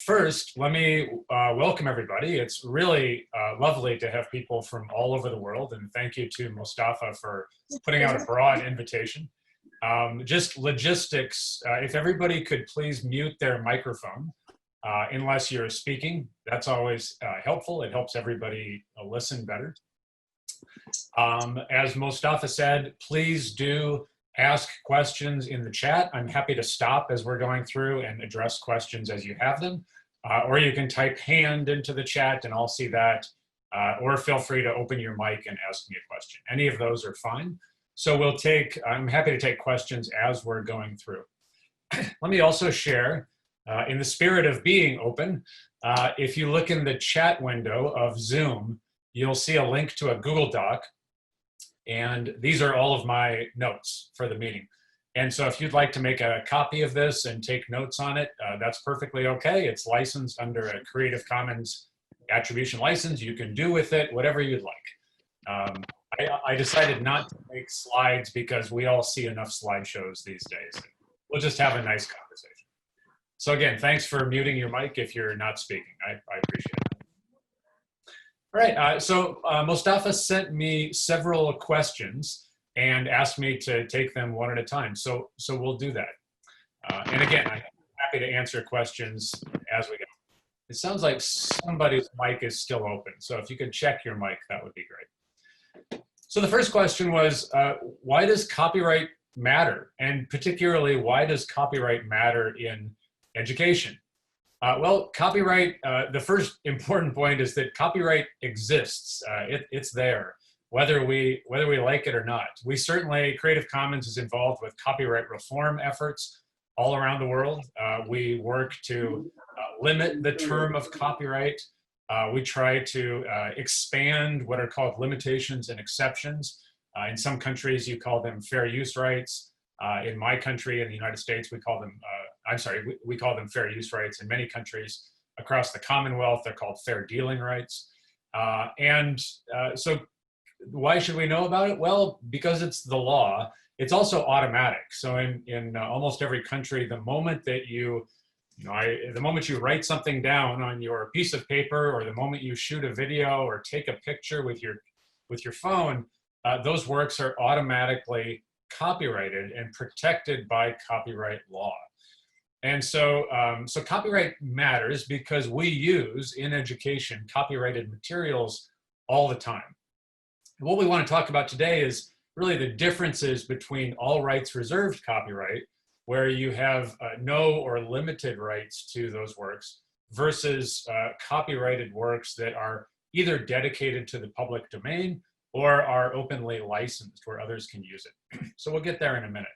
First, let me welcome everybody. It's really lovely to have people from all over the world, and thank you to Mustafa for putting out a broad invitation. Just logistics, if everybody could please mute their microphone unless you're speaking, that's always helpful. It helps everybody listen better. As Mustafa said, please do ask questions in the chat. I'm happy to stop as we're going through and address questions as you have them. Or you can type hand into the chat and I'll see that. Or feel free to open your mic and ask me a question. Any of those are fine. So I'm happy to take questions as we're going through. Let me also share, in the spirit of being open, if you look in the chat window of Zoom, you'll see a link to a Google Doc. And these are all of my notes for the meeting. And so if you'd like to make a copy of this and take notes on it, that's perfectly okay. It's licensed under a Creative Commons attribution license. You can do with it whatever you'd like. I decided not to make slides because we all see enough slideshows these days. We'll just have a nice conversation. So again, thanks for muting your mic if you're not speaking. I appreciate it. All right, so Mustafa sent me several questions and asked me to take them one at a time. So we'll do that. And again, I'm happy to answer questions as we go. It sounds like somebody's mic is still open. So if you could check your mic, that would be great. So the first question was, why does copyright matter? And particularly, why does copyright matter in education? Well, copyright, the first important point is that copyright exists. It's there, whether we like it or not. We certainly, Creative Commons is involved with copyright reform efforts all around the world. We work to limit the term of copyright. We try to expand what are called limitations and exceptions. In some countries, you call them fair use rights. In my country, in the United States, we call them, we call them fair use rights. In many countries across the Commonwealth, they're called fair dealing rights. So why should we know about it? Well, because it's the law. It's also automatic. So in almost every country, the moment that the moment you write something down on your piece of paper, or the moment you shoot a video or take a picture with your phone, those works are automatically copyrighted and protected by copyright law. And so, so copyright matters because we use, in education, copyrighted materials all the time. And what we want to talk about today is really the differences between all rights reserved copyright, where you have no or limited rights to those works, versus copyrighted works that are either dedicated to the public domain or are openly licensed where others can use it. So we'll get there in a minute.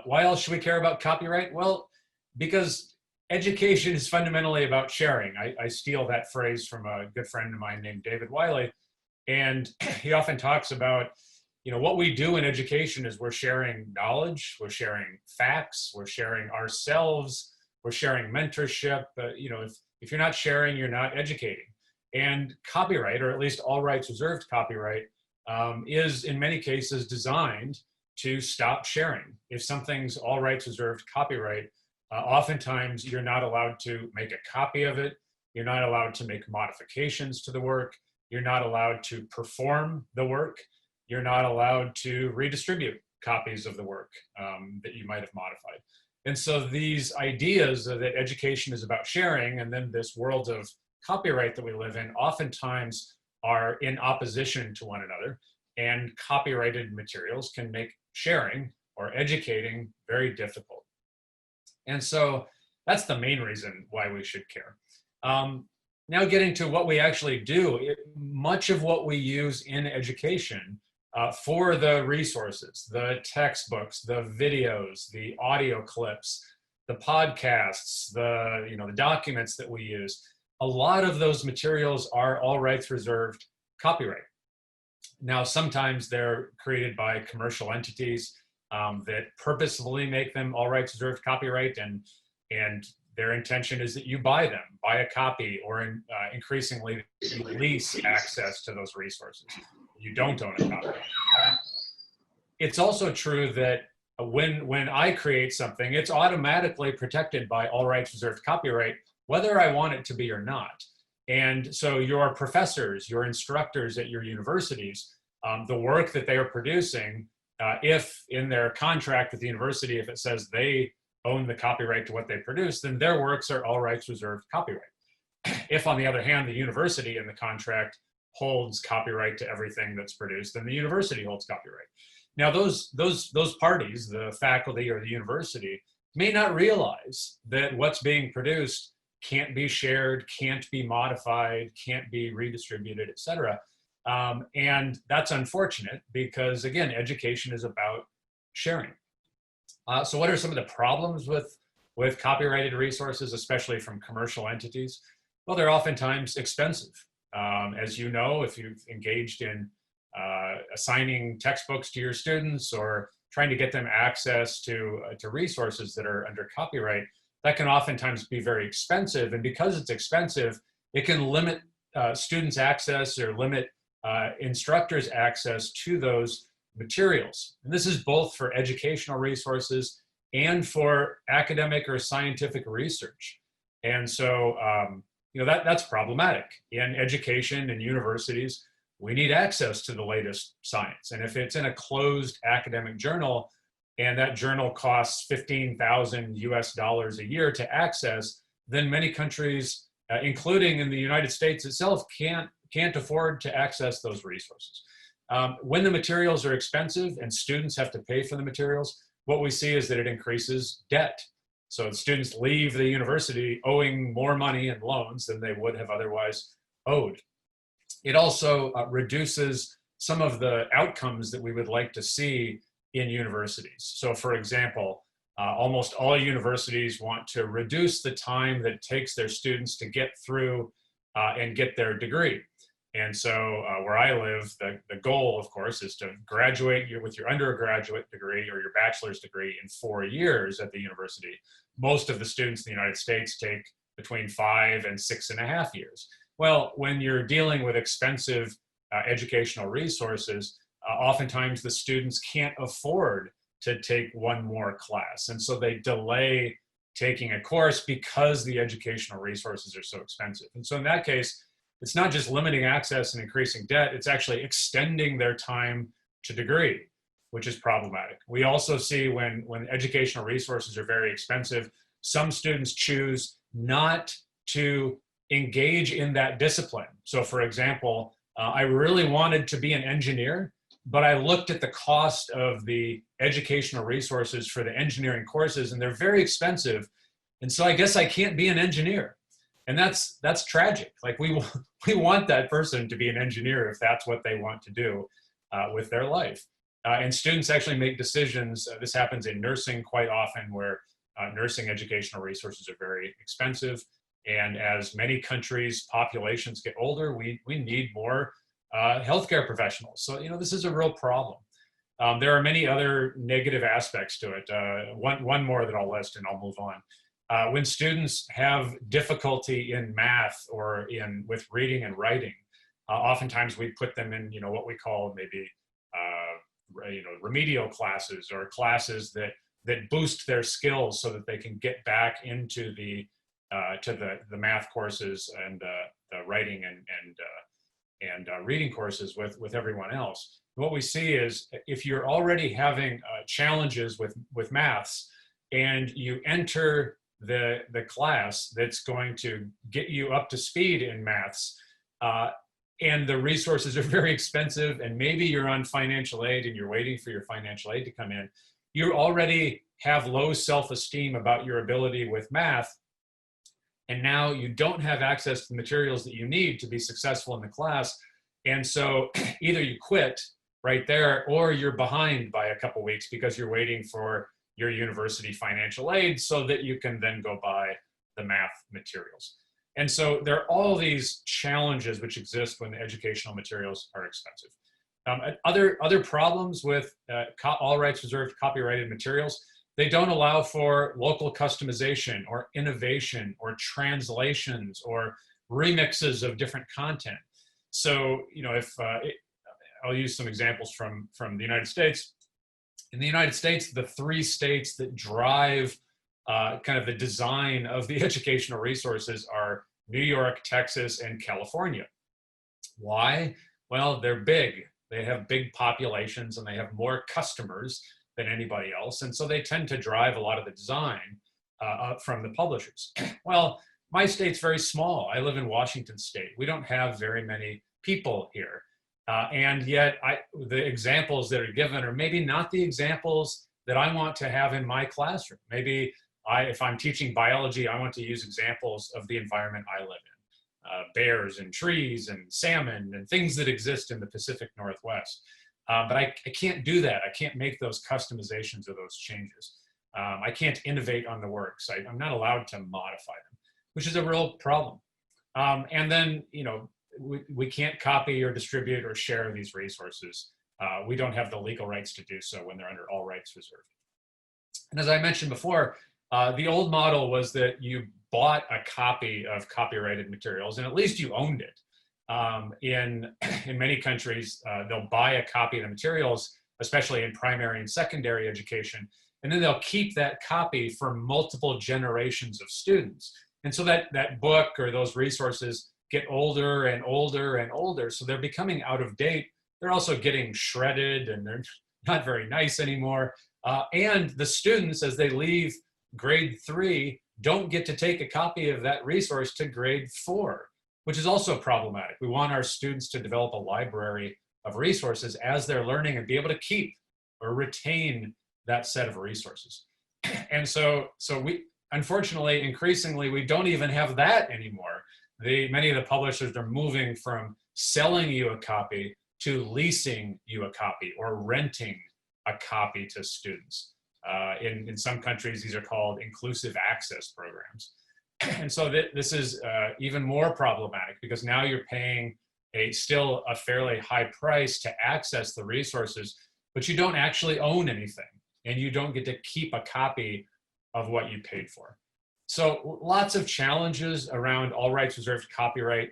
Why else should we care about copyright? Well, because education is fundamentally about sharing. I steal that phrase from a good friend of mine named David Wiley, and he often talks about, what we do in education is we're sharing knowledge, we're sharing facts, we're sharing ourselves, we're sharing mentorship. If you're not sharing, you're not educating. And copyright, or at least all rights reserved copyright, is in many cases designed to stop sharing. If something's all rights reserved copyright, oftentimes you're not allowed to make a copy of it. You're not allowed to make modifications to the work. You're not allowed to perform the work. You're not allowed to redistribute copies of the work that you might have modified. And so these ideas that education is about sharing, and then this world of copyright that we live in, oftentimes are in opposition to one another, and copyrighted materials can make sharing or educating very difficult. And so that's the main reason why we should care. Now getting to what we actually do, much of what we use in education for the resources, the textbooks, the videos, the audio clips, the podcasts, the documents that we use, a lot of those materials are all rights reserved copyright. Now, sometimes they're created by commercial entities that purposefully make them all rights reserved copyright, and their intention is that you buy a copy, or increasingly you lease access to those resources. You don't own a copy. It's also true that when I create something, it's automatically protected by all rights reserved copyright whether I want it to be or not. And so your professors, your instructors at your universities, the work that they are producing, if in their contract with the university, if it says they own the copyright to what they produce, then their works are all rights reserved copyright. If, on the other hand, the university in the contract holds copyright to everything that's produced, then the university holds copyright. Now, those parties, the faculty or the university, may not realize that what's being produced can't be shared, can't be modified, can't be redistributed, et cetera. And that's unfortunate because, again, education is about sharing. So what are some of the problems with copyrighted resources, especially from commercial entities? Well, they're oftentimes expensive. As you know, if you've engaged in assigning textbooks to your students or trying to get them access to resources that are under copyright, that can oftentimes be very expensive. And because it's expensive, it can limit students' access or limit instructors' access to those materials. And this is both for educational resources and for academic or scientific research. And so, that's problematic. In education and universities, we need access to the latest science. And if it's in a closed academic journal and that journal costs $15,000 US a year to access, then many countries, including in the United States itself, can't afford to access those resources. When the materials are expensive and students have to pay for the materials, what we see is that it increases debt. So students leave the university owing more money in loans than they would have otherwise owed. It also reduces some of the outcomes that we would like to see in universities. So for example, almost all universities want to reduce the time that it takes their students to get through and get their degree. And so where I live, the goal, of course, is to graduate with your undergraduate degree or your bachelor's degree in 4 years at the university. Most of the students in the United States take between 5 and 6.5 years. Well, when you're dealing with expensive educational resources, oftentimes the students can't afford to take one more class. And so they delay taking a course because the educational resources are so expensive. And so in that case, it's not just limiting access and increasing debt, it's actually extending their time to degree, which is problematic. We also see when educational resources are very expensive, some students choose not to engage in that discipline. So for example, I really wanted to be an engineer, but I looked at the cost of the educational resources for the engineering courses and they're very expensive. And so I guess I can't be an engineer. And that's tragic. Like we want that person to be an engineer if that's what they want to do with their life. And students actually make decisions. This happens in nursing quite often where nursing educational resources are very expensive. And as many countries' populations get older, we need more healthcare professionals. So, this is a real problem. There are many other negative aspects to it. One more that I'll list and I'll move on. When students have difficulty in math or with reading and writing, oftentimes we put them in, what we call maybe, remedial classes or classes that boost their skills so that they can get back into the math courses and the writing and reading courses with everyone else. What we see is if you're already having challenges with maths and you enter the class that's going to get you up to speed in maths, and the resources are very expensive, and maybe you're on financial aid and you're waiting for your financial aid to come in, you already have low self-esteem about your ability with math, and now you don't have access to the materials that you need to be successful in the class, and so either you quit right there or you're behind by a couple weeks because you're waiting for your university financial aid so that you can then go buy the math materials. And so there are all these challenges which exist when the educational materials are expensive. Other problems with all rights reserved copyrighted materials, they don't allow for local customization or innovation or translations or remixes of different content. So, I'll use some examples from the United States. In the United States, the 3 states that drive kind of the design of the educational resources are New York, Texas, and California. Why? Well, they're big. They have big populations and they have more customers than anybody else. And so they tend to drive a lot of the design from the publishers. Well, my state's very small. I live in Washington State. We don't have very many people here. And yet the examples that are given are maybe not the examples that I want to have in my classroom. Maybe if I'm teaching biology, I want to use examples of the environment I live in. Bears and trees and salmon and things that exist in the Pacific Northwest. But I can't do that. I can't make those customizations or those changes. I can't innovate on the works. I'm not allowed to modify them, which is a real problem. And then, you know, we can't copy or distribute or share these resources. We don't have the legal rights to do so when they're under all rights reserved. And as I mentioned before, the old model was that you bought a copy of copyrighted materials and at least you owned it. In many countries, they'll buy a copy of the materials, especially in primary and secondary education, and then they'll keep that copy for multiple generations of students. And so that book or those resources get older and older and older, so they're becoming out of date. They're also getting shredded and they're not very nice anymore. And the students, as they leave grade 3, don't get to take a copy of that resource to grade 4, which is also problematic. We want our students to develop a library of resources as they're learning and be able to keep or retain that set of resources. And so we, unfortunately, increasingly, we don't even have that anymore. Many of the publishers are moving from selling you a copy to leasing you a copy or renting a copy to students. In some countries, these are called inclusive access programs. And so this is even more problematic because now you're paying still a fairly high price to access the resources, but you don't actually own anything and you don't get to keep a copy of what you paid for. So lots of challenges around all rights reserved copyright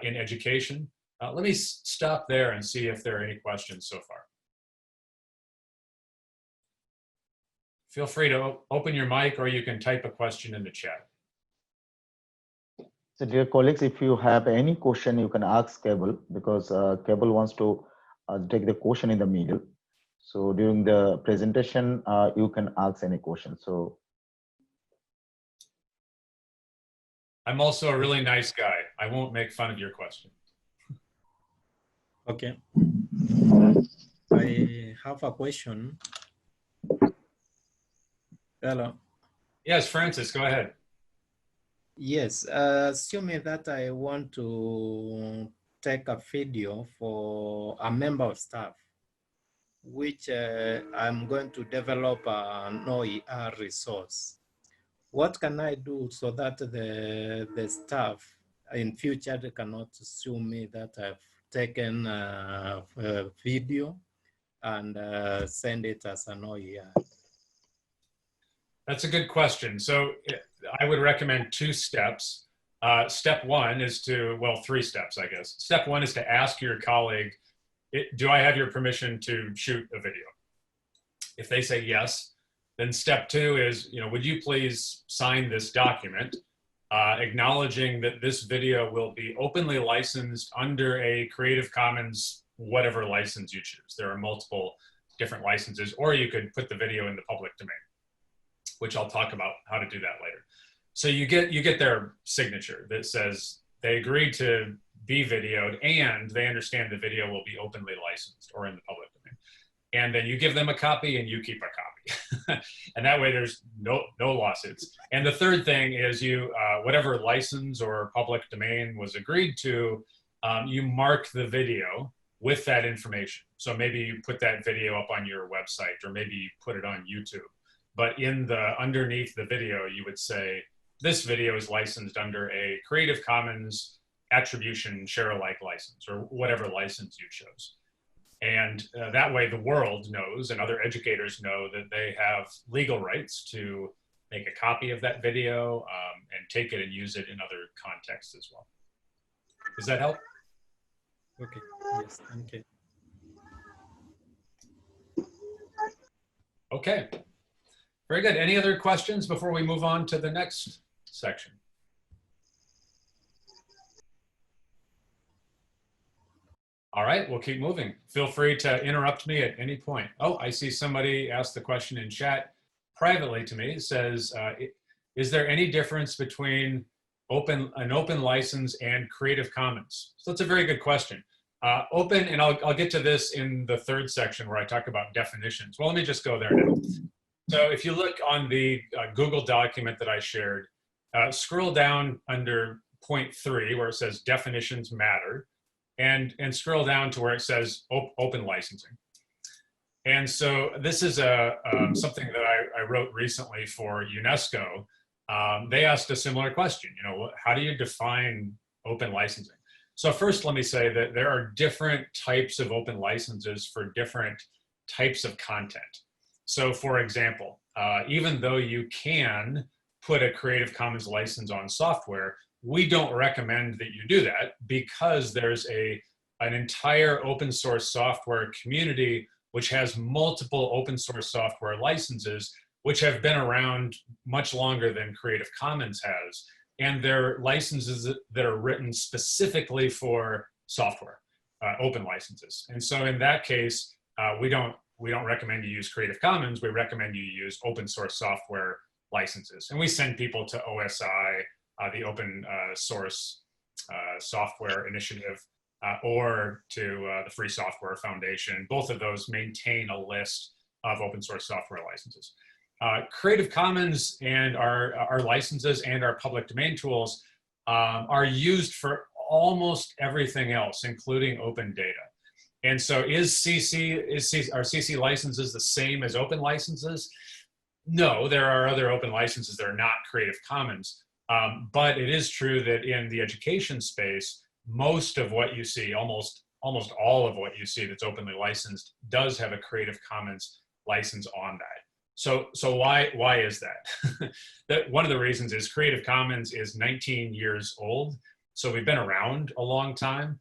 in education. Let me stop there and see if there are any questions so far. Feel free to open your mic or you can type a question in the chat. So dear colleagues, if you have any question, you can ask Cable because Cable wants to take the question in the middle. So during the presentation, you can ask any question. So I'm also a really nice guy. I won't make fun of your question. Okay. I have a question. Hello. Yes, Francis, go ahead. Yes, assuming that I want to take a video for a member of staff, which I'm going to develop an OER resource. What can I do so that the staff in future they cannot sue me that I've taken a video and send it as an OER? That's a good question. So I would recommend 2 steps. Step 1 is to, well, 3 steps, I guess. Step 1 is to ask your colleague, do I have your permission to shoot a video? If they say yes, then step 2 is, would you please sign this document acknowledging that this video will be openly licensed under a Creative Commons, whatever license you choose. There are multiple different licenses, or you could put the video in the public domain, which I'll talk about how to do that later. So you get their signature that says they agreed to be videoed and they understand the video will be openly licensed or in the public domain. And then you give them a copy and you keep a copy. And that way there's no lawsuits. And the third thing is whatever license or public domain was agreed to, you mark the video with that information. So maybe you put that video up on your website or maybe you put it on YouTube. But underneath the video, you would say, this video is licensed under a Creative Commons attribution share-alike license or whatever license you chose. And that way the world knows and other educators know that they have legal rights to make a copy of that video and take it and use it in other contexts as well. Does that help? Okay, yes, thank you. Very good. Any other questions before we move on to the next section? All right, we'll keep moving. Feel free to interrupt me at any point. Oh, I see somebody asked the question in chat privately to me. It says, is there any difference between an open license and Creative Commons? So that's a very good question. Open, and I'll get to this in the third section where I talk about definitions. Well, let me just go there now. So if you look on the Google document that I shared, scroll down under point 3 where it says definitions matter, and scroll down to where it says open licensing. And so this is something that I wrote recently for UNESCO. They asked a similar question, you know, how do you define open licensing? So first, let me say that there are different types of open licenses for different types of content. So for example, even though you can put a Creative Commons license on software, we don't recommend that you do that because there's an entire open source software community which has multiple open source software licenses which have been around much longer than Creative Commons has. And they're licenses that are written specifically for software, open licenses. And so in that case, we don't recommend you use Creative Commons. We recommend you use open source software licenses. And we send people to OSI, the Open Source Software Initiative, or to the Free Software Foundation. Both of those maintain a list of open source software licenses. Creative Commons and our licenses and our public domain tools are used for almost everything else, including open data. And so are CC licenses the same as open licenses? No, there are other open licenses that are not Creative Commons. But it is true that in the education space, most of what you see, almost all of what you see that's openly licensed does have a Creative Commons license on that. So why is that? One of the reasons is Creative Commons is 19 years old. So we've been around a long time,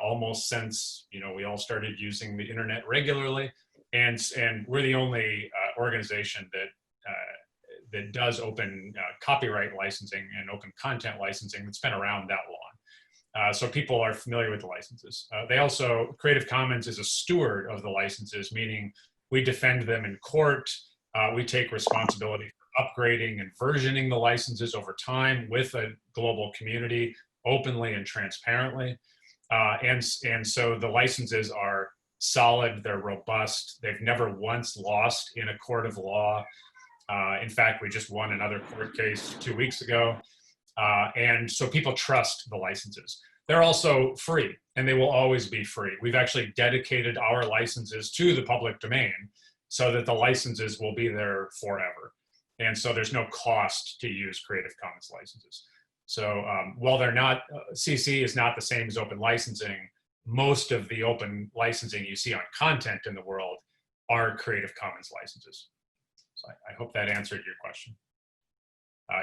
almost since, you know, we all started using the internet regularly. And we're the only organization that does open copyright licensing and open content licensing that's been around that long. So people are familiar with the licenses. Creative Commons is a steward of the licenses, meaning we defend them in court. We take responsibility for upgrading and versioning the licenses over time with a global community, openly and transparently. And so the licenses are solid, they're robust, they've never once lost in a court of law. In fact, we just won another court case 2 weeks ago. And so people trust the licenses. They're also free, and they will always be free. We've actually dedicated our licenses to the public domain so that the licenses will be there forever. And so there's no cost to use Creative Commons licenses. So while they're not, CC is not the same as open licensing, most of the open licensing you see on content in the world are Creative Commons licenses. So I hope that answered your question.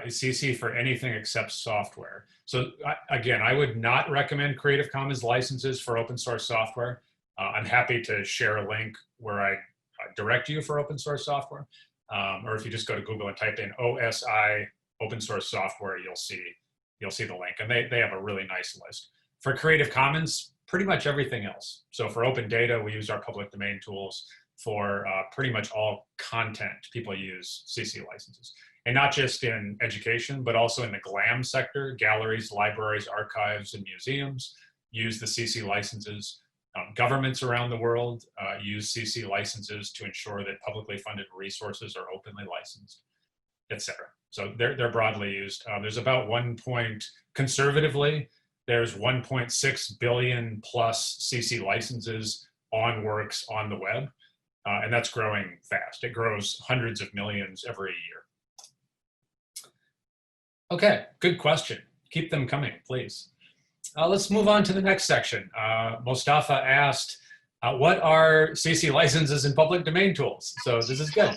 Is CC for anything except software? So again, I would not recommend Creative Commons licenses for open source software. I'm happy to share a link where I direct you for open source software. Or if you just go to Google and type in OSI open source software, you'll see the link, and they have a really nice list. For Creative Commons, pretty much everything else. So for open data, we use our public domain tools. For pretty much all content, people use CC licenses. And not just in education, but also in the GLAM sector, galleries, libraries, archives, and museums use the CC licenses. Governments around the world use CC licenses to ensure that publicly funded resources are openly licensed, etc. So they're broadly used. There's about conservatively, there's 1.6 billion plus CC licenses on works on the web. And that's growing fast. It grows hundreds of millions every year. Okay, good question. Keep them coming, please. Let's move on to the next section. Mostafa asked, what are CC licenses and public domain tools? So this is good.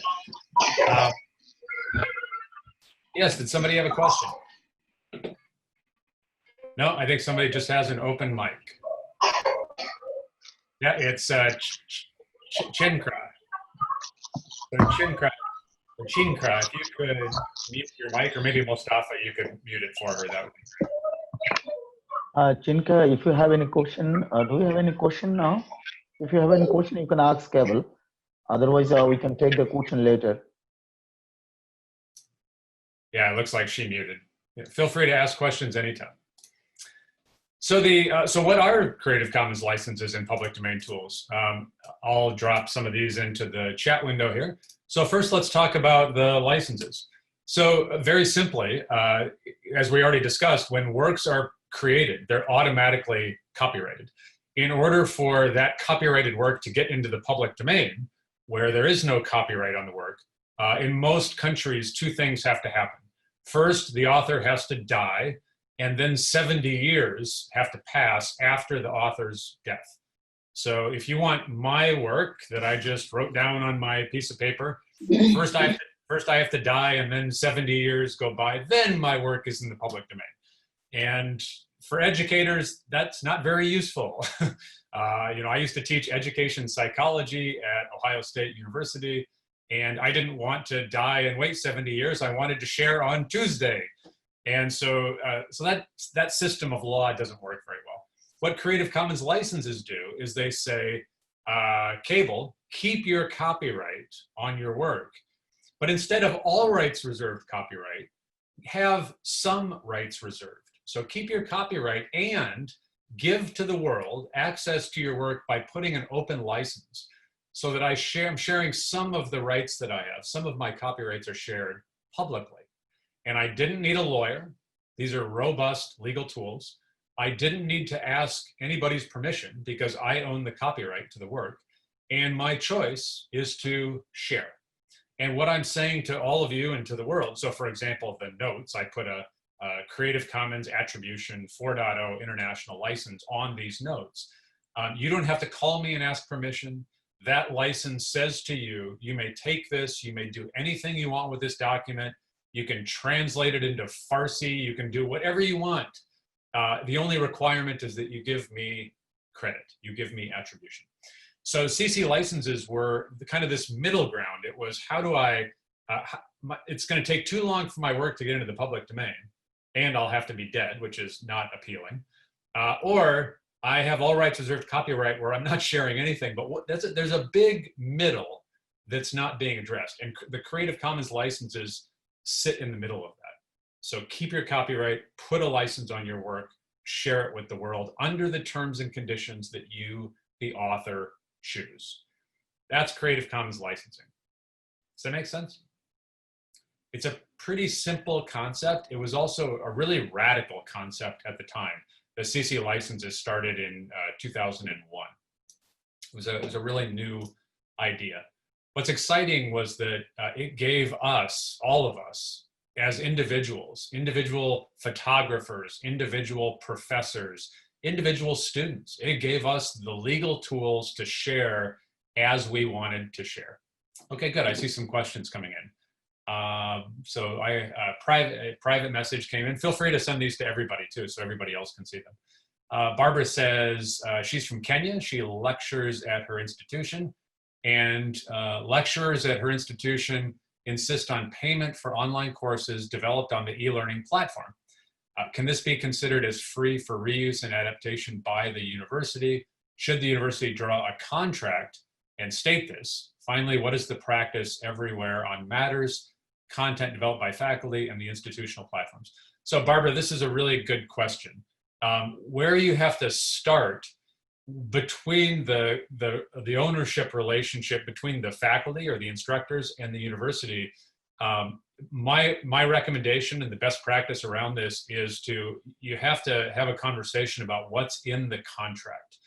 Yes, did somebody have a question? No, I think somebody just has an open mic. Yeah, it's Chinkra. So Chinkra Chinka, if you could mute your mic, or maybe Mustafa, you could mute it for her. That would be Chinka, if you have any question, do you have any question now? If you have any question, you can ask Keval. Otherwise, we can take the question later. Yeah, it looks like she muted. Yeah, feel free to ask questions anytime. So so what are Creative Commons licenses and public domain tools? I'll drop some of these into the chat window here. So first, let's talk about the licenses. So very simply, as we already discussed, when works are created, they're automatically copyrighted. In order for that copyrighted work to get into the public domain, where there is no copyright on the work, in most countries, two things have to happen. First, the author has to die, and then 70 years have to pass after the author's death. So if you want my work that I just wrote down on my piece of paper, first I have to die, and then 70 years go by, then my work is in the public domain. And for educators, that's not very useful. I used to teach education psychology at Ohio State University, and I didn't want to die and wait 70 years. I wanted to share on Tuesday. And so that system of law doesn't work very well. What Creative Commons licenses do is they say, Cable, keep your copyright on your work, but instead of all rights reserved copyright, have some rights reserved. So keep your copyright and give to the world access to your work by putting an open license so that I'm sharing some of the rights that I have. Some of my copyrights are shared publicly. And I didn't need a lawyer. These are robust legal tools. I didn't need to ask anybody's permission because I own the copyright to the work. And my choice is to share. And what I'm saying to all of you and to the world, so for example, the notes, I put a Creative Commons Attribution 4.0 international license on these notes. You don't have to call me and ask permission. That license says to you, you may take this, you may do anything you want with this document. You can translate it into Farsi, you can do whatever you want. The only requirement is that you give me credit, you give me attribution. So CC licenses were kind of this middle ground. It was, how do I, it's gonna take too long for my work to get into the public domain, and I'll have to be dead, which is not appealing. Or I have all rights reserved copyright where I'm not sharing anything, but there's a big middle that's not being addressed. And the Creative Commons licenses sit in the middle of that. So keep your copyright, put a license on your work, share it with the world under the terms and conditions that you, the author, choose. That's Creative Commons licensing. Does that make sense? It's a pretty simple concept. It was also a really radical concept at the time. The CC licenses started in 2001. It was a really new idea. What's exciting was that it gave us, all of us, as individuals, individual photographers, individual professors, individual students, it gave us the legal tools to share as we wanted to share. Okay, good. I see some questions coming in. So a private message came in. Feel free to send these to everybody too, so everybody else can see them. Barbara says she's from Kenya. She lectures at her institution, and lecturers at her institution insist on payment for online courses developed on the e-learning platform. Can this be considered as free for reuse and adaptation by the university? Should the university draw a contract and state this? Finally, what is the practice everywhere on matters, content developed by faculty and the institutional platforms? So Barbara, this is a really good question. Where you have to start between the ownership relationship between the faculty or the instructors and the university, my recommendation and the best practice around this is you have to have a conversation about what's in the contract.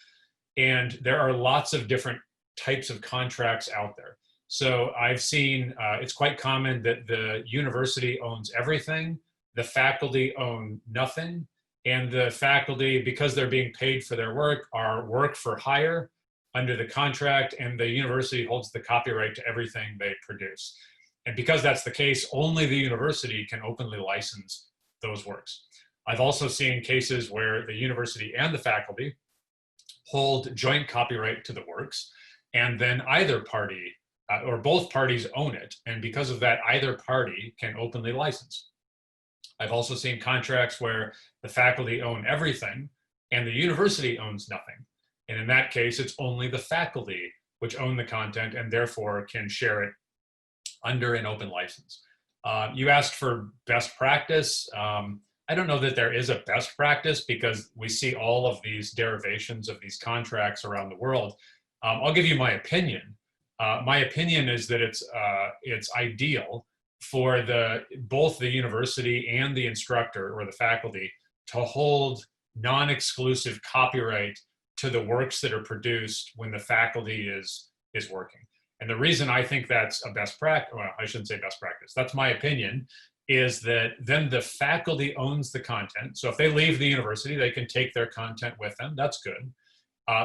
And there are lots of different types of contracts out there. So I've seen, it's quite common that the university owns everything, the faculty own nothing, and the faculty, because they're being paid for their work, are work for hire under the contract, and the university holds the copyright to everything they produce. And because that's the case, only the university can openly license those works. I've also seen cases where the university and the faculty hold joint copyright to the works, and then either party or both parties own it. And because of that, either party can openly license. I've also seen contracts where the faculty own everything and the university owns nothing. And in that case, it's only the faculty which own the content and therefore can share it under an open license. You asked for best practice. I don't know that there is a best practice because we see all of these derivations of these contracts around the world. I'll give you my opinion. My opinion is that it's ideal for both the university and the instructor or the faculty to hold non-exclusive copyright to the works that are produced when the faculty is working. And the reason I think that's a best practice, well, I shouldn't say best practice, that's my opinion, is that then the faculty owns the content. So if they leave the university, they can take their content with them. That's good.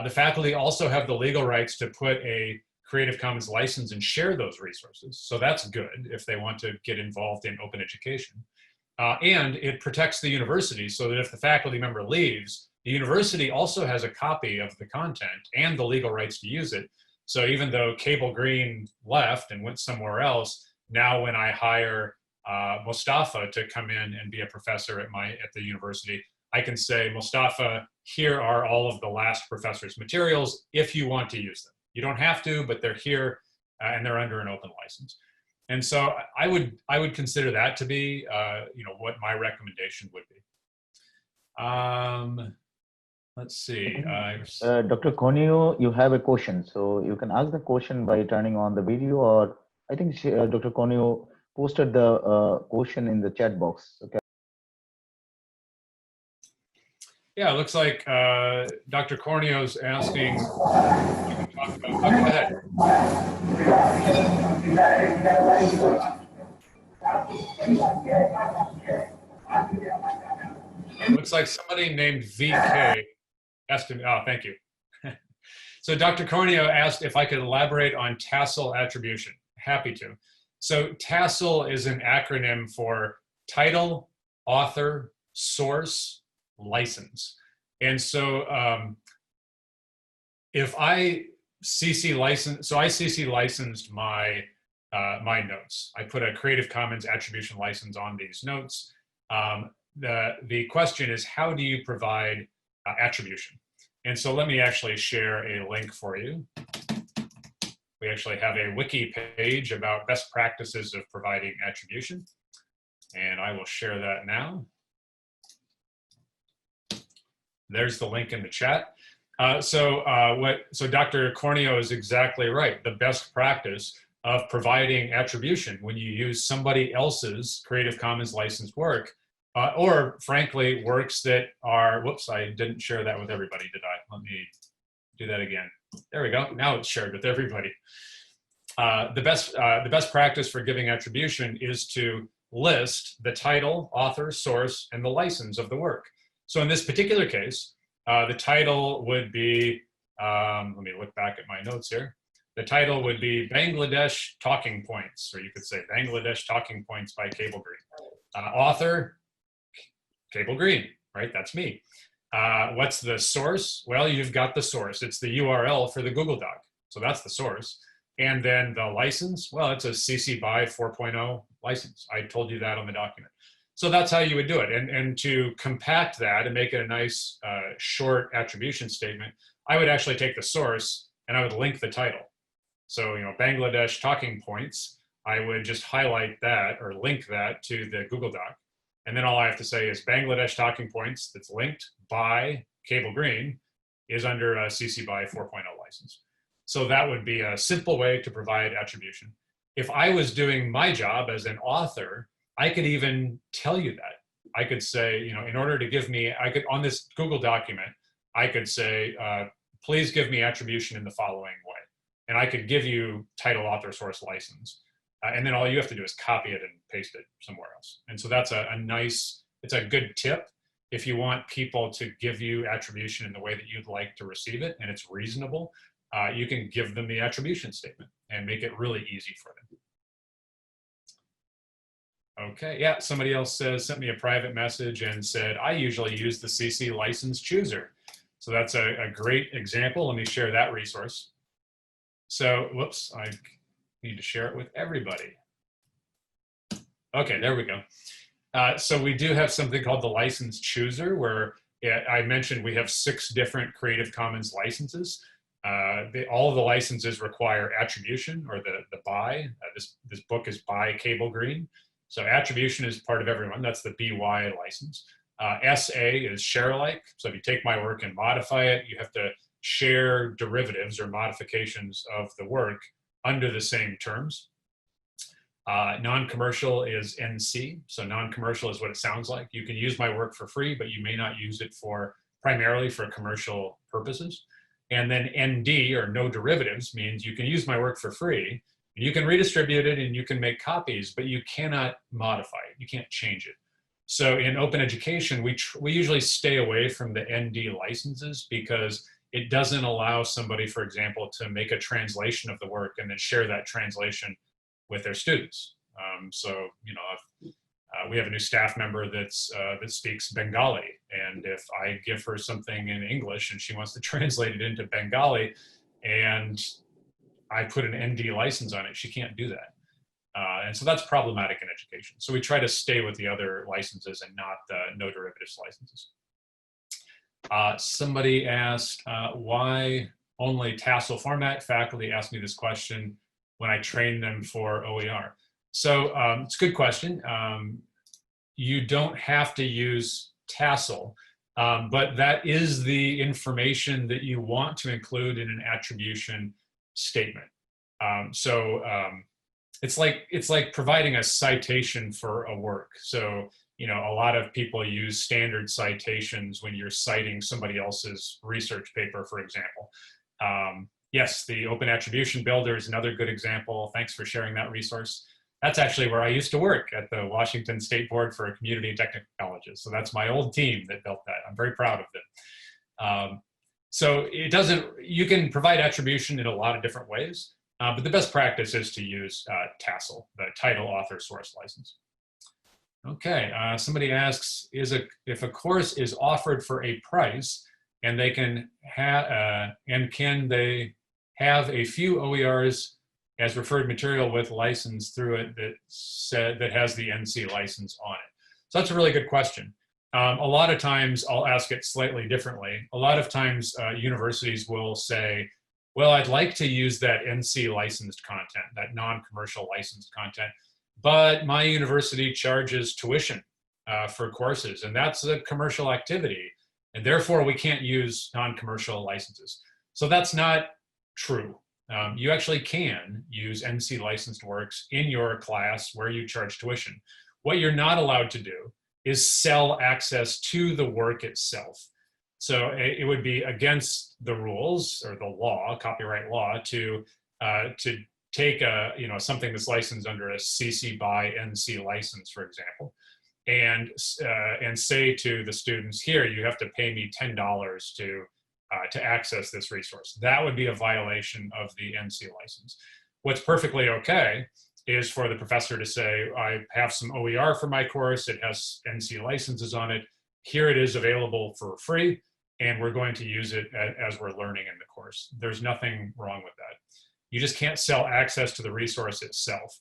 The faculty also have the legal rights to put a Creative Commons license and share those resources. So that's good if they want to get involved in open education. And it protects the university so that if the faculty member leaves, the university also has a copy of the content and the legal rights to use it. So even though Cable Green left and went somewhere else, now when I hire Mustafa to come in and be a professor at the university, I can say, Mustafa, here are all of the last professor's materials if you want to use them. You don't have to, but they're here and they're under an open license. And so I would consider that to be what my recommendation would be. Let's see. Dr. Conio, you have a question, so you can ask the question by turning on the video, or I think Dr. Conio posted the question in the chat box. Okay. Yeah, it looks like Dr. Cornio's asking. Talk about, go ahead. It looks like somebody named VK asked him. Oh, thank you. So Dr. Cornio asked if I could elaborate on tassel attribution. Happy to. So tassel is an acronym for title, author, source, license. And so if I CC license, so I CC licensed my my notes. I put a Creative Commons attribution license on these notes. The question is, how do you provide attribution? And so let me actually share a link for you. We actually have a wiki page about best practices of providing attribution. And I will share that now. There's the link in the chat. So Dr. Cornio is exactly right. The best practice of providing attribution when you use somebody else's Creative Commons licensed work, or frankly, works that are, whoops, I didn't share that with everybody, did I? Let me do that again. There we go, now it's shared with everybody. The best practice for giving attribution is to list the title, author, source, and the license of the work. So in this particular case, the title would be, let me look back at my notes here. The title would be Bangladesh Talking Points, or you could say Bangladesh Talking Points by Cable Green. Author, Cable Green, right? That's me. What's the source? Well, you've got the source. It's the URL for the Google Doc. So that's the source. And then the license, well, it's a CC BY 4.0 license. I told you that on the document. So that's how you would do it. And to compact that and make it a nice short attribution statement, I would actually take the source and I would link the title. So, Bangladesh Talking Points, I would just highlight that or link that to the Google Doc. And then all I have to say is Bangladesh Talking Points that's linked by Cable Green is under a CC BY 4.0 license. So that would be a simple way to provide attribution. If I was doing my job as an author, I could even tell you that. I could say, in order to give me, on this Google document, I could say, please give me attribution in the following way. And I could give you title, author, source, license. And then all you have to do is copy it and paste it somewhere else. And so that's it's a good tip. If you want people to give you attribution in the way that you'd like to receive it, and it's reasonable, you can give them the attribution statement and make it really easy for them. Okay, yeah, somebody else sent me a private message and said, I usually use the CC license chooser. So that's a great example. Let me share that resource. So, whoops, I need to share it with everybody. Okay, there we go. So we do have something called the license chooser, where I mentioned we have 6 different Creative Commons licenses. All of the licenses require attribution, or the by. This book is by Cable Green. So attribution is part of everyone. That's the BY license. SA is share alike. So if you take my work and modify it, you have to share derivatives or modifications of the work under the same terms. Non-commercial is NC. So non-commercial is what it sounds like. You can use my work for free, but you may not use it primarily for commercial purposes. And then ND, or no derivatives, means you can use my work for free, and you can redistribute it and you can make copies, but you cannot modify it. You can't change it. So in open education, we usually stay away from the ND licenses because it doesn't allow somebody, for example, to make a translation of the work and then share that translation with their students. So, you know, we have a new staff member that speaks Bengali, and if I give her something in English and she wants to translate it into Bengali, and I put an ND license on it, she can't do that. And so that's problematic in education. So we try to stay with the other licenses and not the no derivatives licenses. Somebody asked why only tassel format. Faculty asked me this question when I train them for OER. So it's a good question. You don't have to use tassel, but that is the information that you want to include in an attribution statement. It's like providing a citation for a work. So, you know, a lot of people use standard citations when you're citing somebody else's research paper, for example. Yes, the Open Attribution Builder is another good example. Thanks for sharing that resource. That's actually where I used to work, at the Washington State Board for Community and Technical Colleges. So that's my old team that built that. I'm very proud of it. So you can provide attribution in a lot of different ways, but the best practice is to use tassel, the title, author, source license. Okay, somebody asks, if a course is offered for a price, and they can can they have a few OERs as referred material with license through it that has the NC license on it? So that's a really good question. A lot of times, I'll ask it slightly differently. A lot of times universities will say, well, I'd like to use that NC licensed content, that non-commercial licensed content, but my university charges tuition for courses, and that's a commercial activity, and therefore we can't use non-commercial licenses. So that's not true. You actually can use NC licensed works in your class where you charge tuition. What you're not allowed to do is sell access to the work itself. So it would be against the rules or the law, copyright law, to take something that's licensed under a CC by NC license, for example, and say to the students, here, you have to pay me $10 to access this resource. That would be a violation of the NC license. What's perfectly okay is for the professor to say, I have some OER for my course, it has NC licenses on it, here it is available for free, and we're going to use it as we're learning in the course. There's nothing wrong with that. You just can't sell access to the resource itself.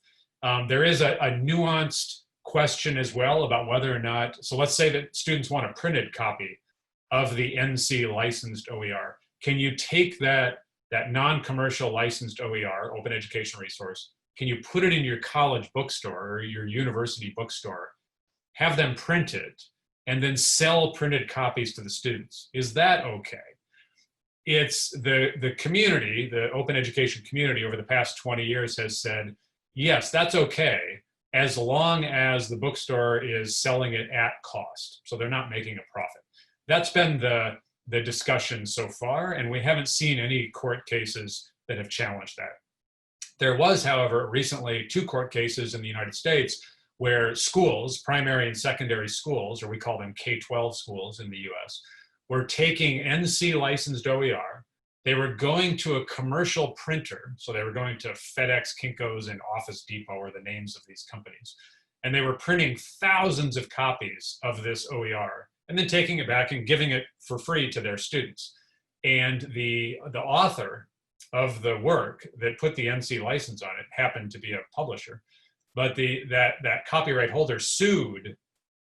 There is a nuanced question as well about whether or not, so let's say that students want a printed copy of the NC licensed OER. Can you take that non-commercial licensed OER, open education resource, can you put it in your college bookstore or your university bookstore, have them print it, and then sell printed copies to the students? Is that okay? It's the community, the open education community over the past 20 years has said, yes, that's okay, as long as the bookstore is selling it at cost. So they're not making a profit. That's been the discussion so far, and we haven't seen any court cases that have challenged that. There was, however, recently 2 court cases in the United States where schools, primary and secondary schools, or we call them K-12 schools in the US, were taking NC licensed OER. They were going to a commercial printer. So they were going to FedEx, Kinko's, and Office Depot are the names of these companies. And they were printing thousands of copies of this OER and then taking it back and giving it for free to their students. And the author of the work that put the NC license on it happened to be a publisher, but that copyright holder sued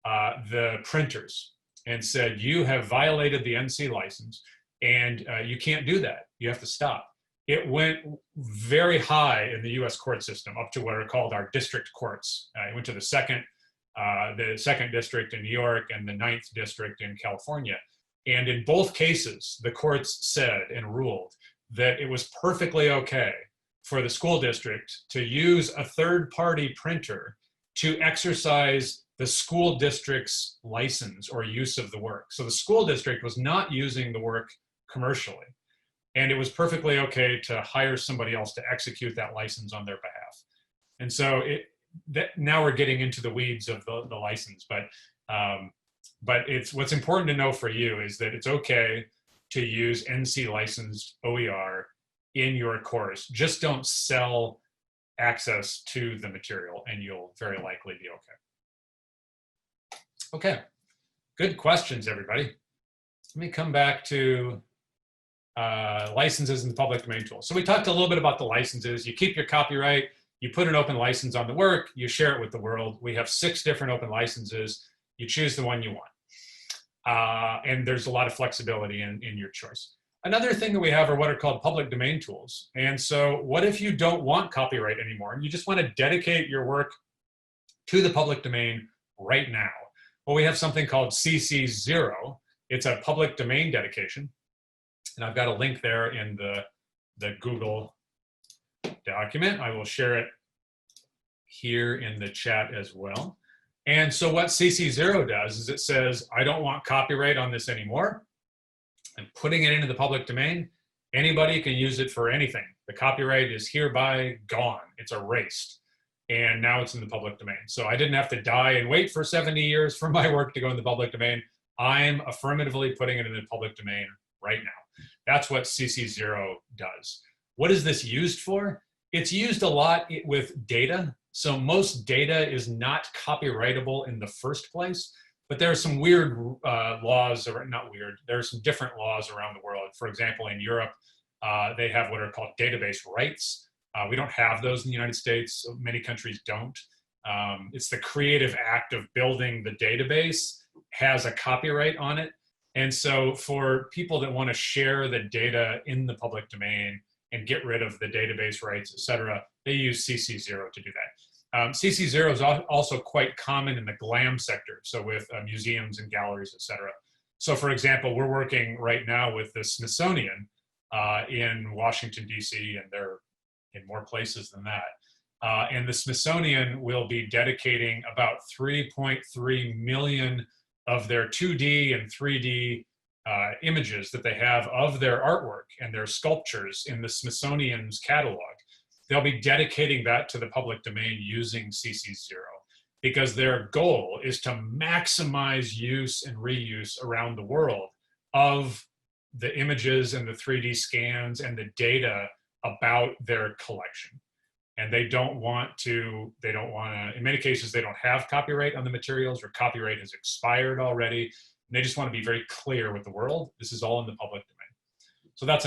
the printers and said, you have violated the NC license and you can't do that. You have to stop. It went very high in the US court system, up to what are called our district courts. It went to the second district in New York and the 9th district in California. And in both cases, the courts said and ruled that it was perfectly okay for the school district to use a third-party printer to exercise the school district's license or use of the work. So the school district was not using the work commercially, and it was perfectly okay to hire somebody else to execute that license on their behalf. And so now we're getting into the weeds of the license, but it's what's important to know for you is that it's okay to use NC licensed OER in your course. Just don't sell access to the material and you'll very likely be okay. Okay, good questions, everybody. Let me come back to licenses in the public domain tool. So we talked a little bit about the licenses. You keep your copyright, you put an open license on the work, you share it with the world. We have 6 different open licenses. You choose the one you want. And there's a lot of flexibility in your choice. Another thing that we have are what are called public domain tools. And so what if you don't want copyright anymore and you just want to dedicate your work to the public domain right now? Well, we have something called CC0. It's a public domain dedication. And I've got a link there in the Google document. I will share it here in the chat as well. And so what CC0 does is it says, I don't want copyright on this anymore. I'm putting it into the public domain. Anybody can use it for anything. The copyright is hereby gone. It's erased. And now it's in the public domain. So I didn't have to die and wait for 70 years for my work to go in the public domain. I'm affirmatively putting it in the public domain right now. That's what CC0 does. What is this used for? It's used a lot with data. So most data is not copyrightable in the first place, but there are some weird laws, or not weird, there are some different laws around the world. For example, in Europe, they have what are called database rights. We don't have those in the United States. Many countries don't. It's the creative act of building the database has a copyright on it. And so for people that want to share the data in the public domain and get rid of the database rights, et cetera, they use CC0 to do that. CC0 is also quite common in the GLAM sector, so with museums and galleries, et cetera. So for example, we're working right now with the Smithsonian in Washington, DC, and they're in more places than that. And the Smithsonian will be dedicating about 3.3 million of their 2D and 3D images that they have of their artwork and their sculptures in the Smithsonian's catalog. They'll be dedicating that to the public domain using CC0 because their goal is to maximize use and reuse around the world of the images and the 3D scans and the data about their collection. And they don't want to, in many cases, they don't have copyright on the materials or copyright has expired already. And they just want to be very clear with the world. This is all in the public domain. So that's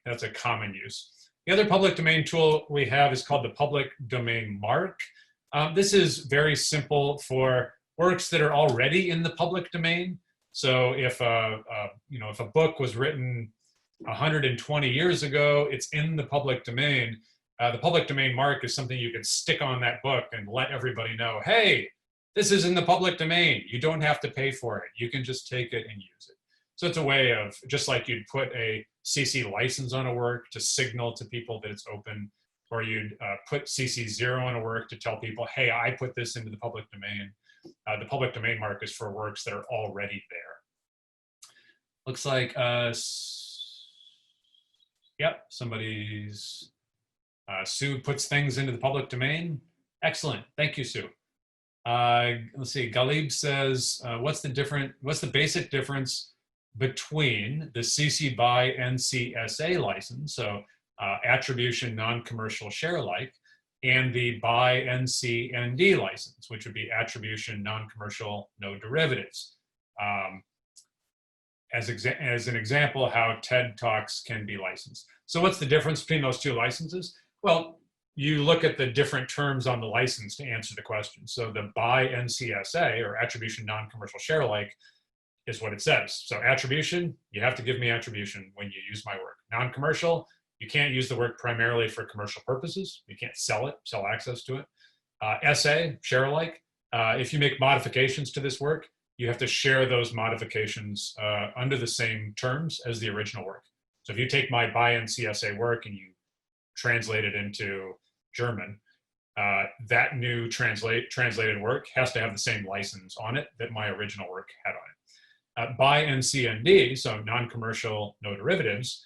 that's a common use. The other public domain tool we have is called the public domain mark. This is very simple for works that are already in the public domain. So if if a book was written 120 years ago, it's in the public domain. The public domain mark is something you can stick on that book and let everybody know, hey, this is in the public domain. You don't have to pay for it. You can just take it and use it. So it's a way of, just like you'd put a CC license on a work to signal to people that it's open, or you'd put CC0 on a work to tell people, hey, I put this into the public domain. The public domain mark is for works that are already there. Looks like, yep, somebody's, Sue puts things into the public domain. Excellent, thank you, Sue. Let's see, Galib says, what's the basic difference between the CC BY NC-SA license, so attribution non-commercial share alike, and the BY NC ND license, which would be attribution non-commercial no derivatives. as an example how TED Talks can be licensed. So what's the difference between those two licenses? Well, you look at the different terms on the license to answer the question. So the by NCSA, or attribution non-commercial share alike, is what it says. So attribution, you have to give me attribution when you use my work. Non-commercial, you can't use the work primarily for commercial purposes. You can't sell it, sell access to it. SA, share alike, if you make modifications to this work, you have to share those modifications under the same terms as the original work. So if you take my by NCSA work and you translate it into German, that new translated work has to have the same license on it that my original work had on it. By NCND, so non-commercial no derivatives,